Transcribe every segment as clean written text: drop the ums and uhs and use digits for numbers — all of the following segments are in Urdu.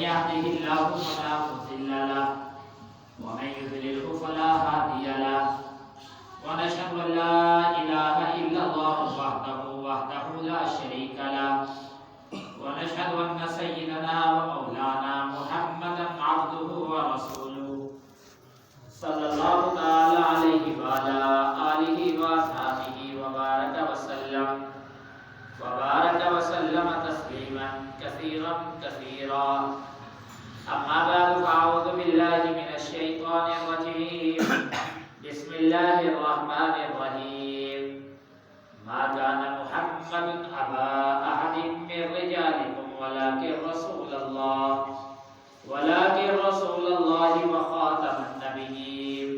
يهده الله فلا مضل له ومن يضلله فلا هادي له ونشهد أن لا إله إلا الله وحده لا شريك له ونشهد أن سيدنا ومولانا محمدا عبده ورسوله صلى الله تعالى عليه وعلى آله وصحبه وبارك وسلم تسليما كثيرا كثيرا. أما بعد فأعوذ بالله من الشيطان الرجيم. بسم الله الرحمن الرحيم. ما كان محمد أبا أحد من رجالكم ولكن رسول الله وخاتم النبيين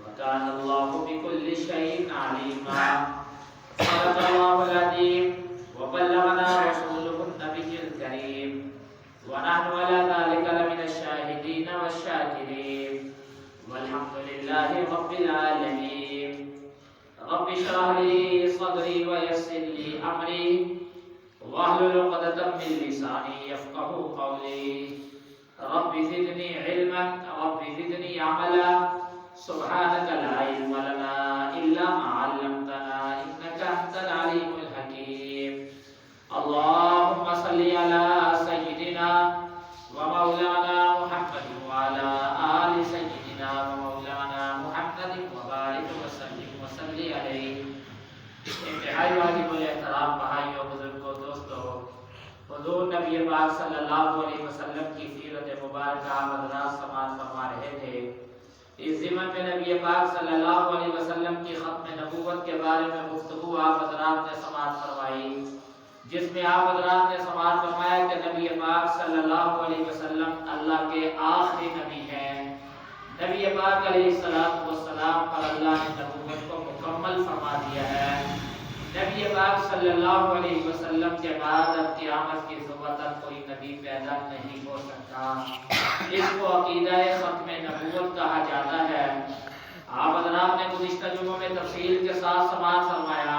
وكان الله بكل شيء عليما. صدق الله العظيم وبلغنا رسوله النبي الكريم ونحن على ذلك لمن الشاهدين والشاكرين والحمد لله رب العالمين. رب اشرح لي صدري ويسر لي أمري واحلل عقدة من لساني يفقهوا قولي. رب زدني علما رب زدني عملا سبحانك لا علم لنا إلا ما علمتنا إنك أنت العليم الحكيم. اللهم صل على سيدنا ومولانا محمد وعلى آل سيدنا ومولانا محمد وبارك وسلم وصل عليه. انتہائی واجب الاحترام بھائیوں بزرگوں دوستوں، حضور نبی پاک صلی اللہ علیہ وسلم کی سیرت مبارکہ آپ حضرات سماعت فرما رہے تھے. اس ضمن میں نبی پاک صلی اللہ علیہ وسلم کی ختم نبوت کے بارے میں گفتگو آپ حضرات نے سماعت فرمائی، جس میں آپ حضرات نے سماعت فرمایا کہ نبی پاک صلی اللہ علیہ وسلم اللہ کے آخری نبی ہیں. نبی پاک علیہ السلام پر اللہ نے نبوت کو مکمل فرما دیا ہے. نبی پاک صلی اللہ علیہ وسلم کے بعد اب قیامت کی صبح تک کوئی نبی پیدا نہیں ہو سکتا. اس کو عقیدہ ختم نبوت کہا جاتا ہے. آپ حضرات نے گزشتہ جمعوں میں تفصیل کے ساتھ سماعت فرمایا،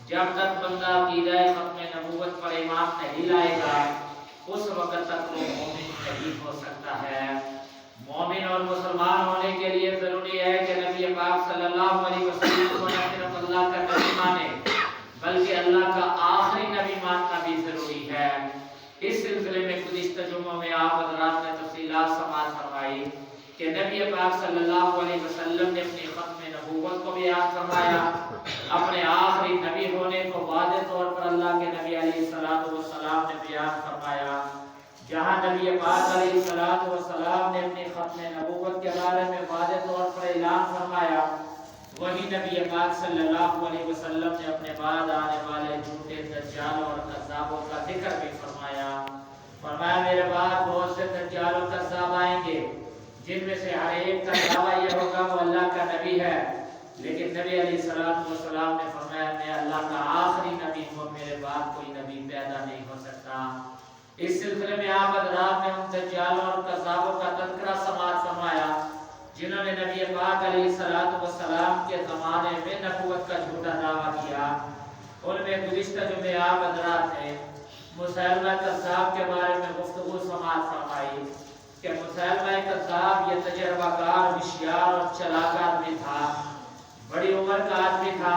جب تک بندہ عقیدہ ختم نبوت پر ایمان نہیں لائے گا اس وقت تک وہ مومن نہیں ہو سکتا ہے. مومن اور مسلمان ہونے کے لیے ضروری ہے کہ نبی پاک صلی اللہ علیہ وسلم کو نہ صرف اللہ کا نبی مانے بلکہ اللہ کا آخری نبی ماننا بھی ضروری ہے. اس سلسلے میں گزشتہ جمعوں میں آپ حضرات نے تفصیلات سماعت فرمائی کہ نبی پاک صلی اللہ علیہ وسلم نے اپنی ختم نبوت کو بیان فرمایا، اپنے آخری نبی ہونے کو واضح طور پر اللہ کے نبی علیہ السلام نے بیان فرمایا. جہاں نبی پاک علیہ السلام نے اپنی ختم نبوت کے بارے میں واضح طور پر اعلان فرمایا، وہی نبی پاک صلی اللہ علیہ وسلم نے اپنے بعد آنے والے جھوٹے دجالوں اور کذابوں کا ذکر بھی فرمایا. میرے بعد بہت سے دجال اور کذاب آئیں گے جن میں سے ہر ایک کا دعویٰ یہ ہوگا وہ اللہ کا نبی ہے، لیکن نبی علیہ السلام نے فرمایا میں اللہ کا آخری نبی ہوں، میرے بعد کوئی نبی پیدا نہیں ہو سکتا. اس سلسلے میں آپ حضرات نے ان دجالوں اور کذابوں کا تذکرہ سماعت فرمایا جنہوں نے نبی پاک علیہ السلام کے زمانے میں نبوت کا جھوٹا دعویٰ کیا. ان میں گزشتہ جمعے آپ حضرات نے مسیلمہ کذاب کے بارے میں گفتگو سماعت فرمائی کہ مسیلمہ کذاب یہ تجربہ کار، ہوشیار اور چلاک آدمی تھا، بڑی عمر کا آدمی تھا.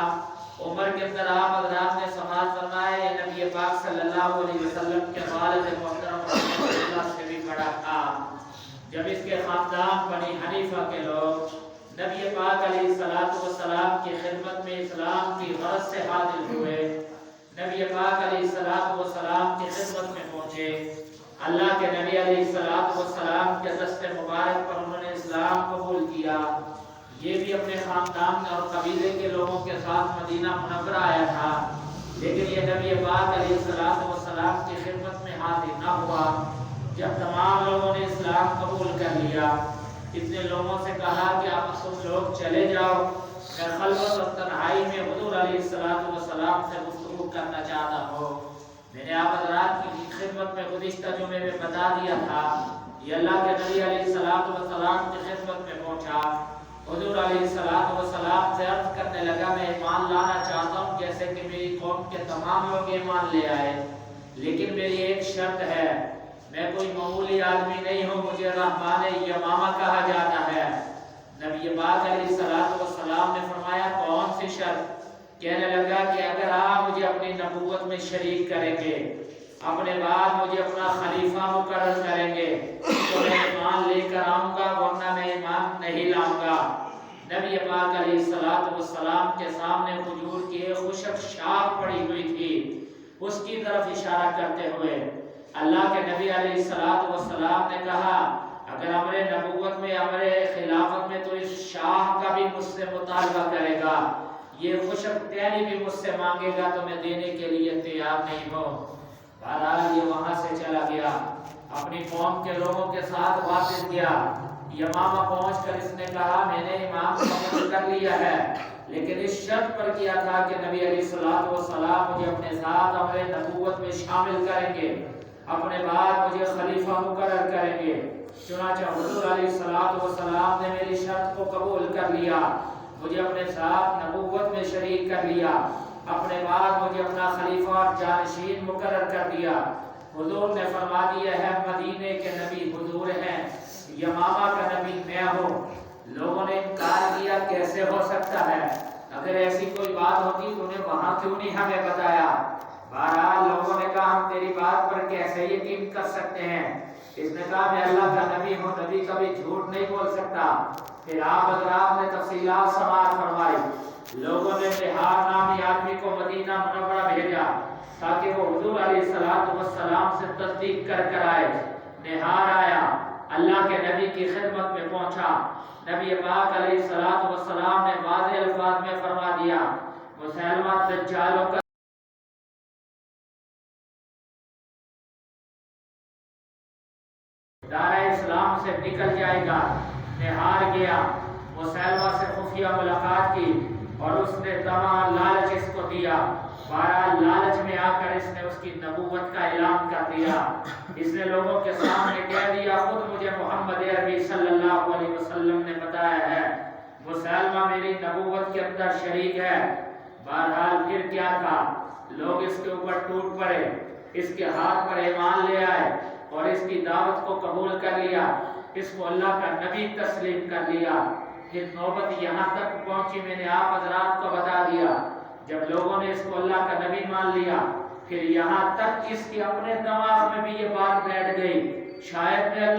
عمر کے اندر آپ حضرات نے سماعت فرمایا یہ نبی پاک صلی اللہ علیہ وسلم کے والد محترم رسول اللہ سے بھی بڑا تھا. جب اس کے خاندان بنی حنیفہ کے لوگ نبی پاک علیہ السلام کی خدمت میں اسلام کی غرض سے حاضر ہوئے، نبی پاک علیہ السلام کی خدمت میں پہنچے، اللہ کے نبی علیہ السلام کے دست مبارک پر انہوں نے اسلام قبول کیا. یہ بھی اپنے خاندان اور قبیلے کے لوگوں کے ساتھ مدینہ منورہ آیا تھا، لیکن یہ نبی پاک علیہ السلام کی خدمت میں حاضر نہ ہوا. جب تمام لوگوں نے اسلام قبول کر لیا، اتنے لوگوں سے کہا کہ آپ تم لوگ چلے جاؤ، میں خلوت اور تنہائی میں حضور علیہ السلام سے گفتگو کرنا چاہتا ہوں. میں نے آپ حضرات کی خدمت میں گزشتہ جمعے میں بتا دیا تھا، یہ اللہ کے نبی علیہ السلام کی خدمت میں پہنچا، حضور علیہ السلام سے عرض کرنے لگا میں ایمان لانا چاہتا ہوں جیسے کہ میری قوم کے تمام لوگ ایمان لے آئے، لیکن میری ایک شرط ہے، میں کوئی معمولی آدمی نہیں ہوں، مجھے رحمان یمامہ کہا جاتا ہے۔ نبی پاک علیہ الصلوۃ والسلام نے فرمایا کون سی شرط؟ کہنے لگا کہ اگر آپ مجھے اپنی نبوت میں شریک کریں گے، اپنے بعد مجھے اپنا خلیفہ مقرر کریں گے تو میں ایمان لے کر آؤں گا، ورنہ میں ایمان نہیں لاؤں گا۔ نبی پاک علیہ الصلوۃ والسلام کے سامنے کھجور کی ایک خشک شاخ پڑی ہوئی تھی، اس کی طرف اشارہ کرتے ہوئے اللہ کے نبی علیہ الصلوۃ والسلام نے کہا اگر امر نبوت میں، امر خلافت میں تو اس شاخ کا بھی مجھ سے مطالبہ کرے گا، یہ خشک ٹہنی بھی مجھ سے مانگے گا تو میں دینے کے لیے تیار نہیں ہوں۔ بہرحال یہ وہاں سے چلا گیا، اپنی قوم کے لوگوں کے ساتھ واپس گیا۔ یمامہ پہنچ کر اس نے کہا میں نے امام قبول کر لیا ہے، لیکن اس شرط پر کیا تھا کہ نبی علیہ الصلوۃ والسلام مجھے اپنے ساتھ امر نبوت میں شامل کریں گے، اپنے بعد مجھے خلیفہ مقرر کریں گے۔ چنانچہ حضور علیہ الصلوۃ والسلام نے میری شرط کو قبول کر لیا، مجھے اپنے ساتھ نبوت میں شریک کر لیا، اپنے بعد مجھے اپنا خلیفہ اور جانشین مقرر کر دیا۔ حضور نے فرما دیا ہے مدینے کے نبی حضور ہیں، یمامہ کا نبی میں ہوں۔ لوگوں نے انکار کیا کیسے ہو سکتا ہے، اگر ایسی کوئی بات ہوتی تو انہیں وہاں کیوں نہیں ہمیں بتایا؟ بہرحال لوگوں نے کہا ہم تیری بات پر کیسے یقین کر سکتے ہیں؟ اس نے کہا میں اللہ کا نبی ہوں، نبی کبھی جھوٹ نہیں بول سکتا۔ پھر آپ حضرات نے تفصیلات سماعت فرمائی۔ لوگوں نے نہار نامی آدمی کو مدینہ منورہ بھیجا تاکہ وہ حضور علیہ الصلوۃ والسلام سے تصدیق کر آئے۔ نہار آیا، اللہ کے نبی کی خدمت میں پہنچا۔ نبی پاک علیہ الصلوۃ والسلام نے واضح الفاظ میں فرما دیا مسیلمہ دجالوں کا دارہ اسلام سے نکل جائے گا۔ نہار گیا، مسیلمہ سے خفیہ ملاقات کی اور اس نے تمام لالچ اس کو دیا۔ بہرحال لالچ میں آ کر اس نے اس کی نبوت کا اعلان کر دیا۔ اس نے لوگوں کے سامنے کہہ دیا خود مجھے محمد عربی صلی اللہ علیہ وسلم نے بتایا ہے، مسیلمہ میری نبوت کے اندر شریک ہے۔ بہرحال پھر کیا تھا، لوگ اس کے اوپر ٹوٹ پڑے، اس کے ہاتھ پر ایمان لے آئے اور اس کی دعوت کو قبول کر لیا، اس کو اللہ کا نبی تسلیم کر لیا۔ پھر نوبت یہاں تک پہنچی، میں نے آپ حضرات کو بتا دیا، جب لوگوں نے اس کو اللہ کا نبی مان لیا پھر یہاں تک اس کے اپنے دماغ میں بھی یہ بات بیٹھ گئی شاید میں اللہ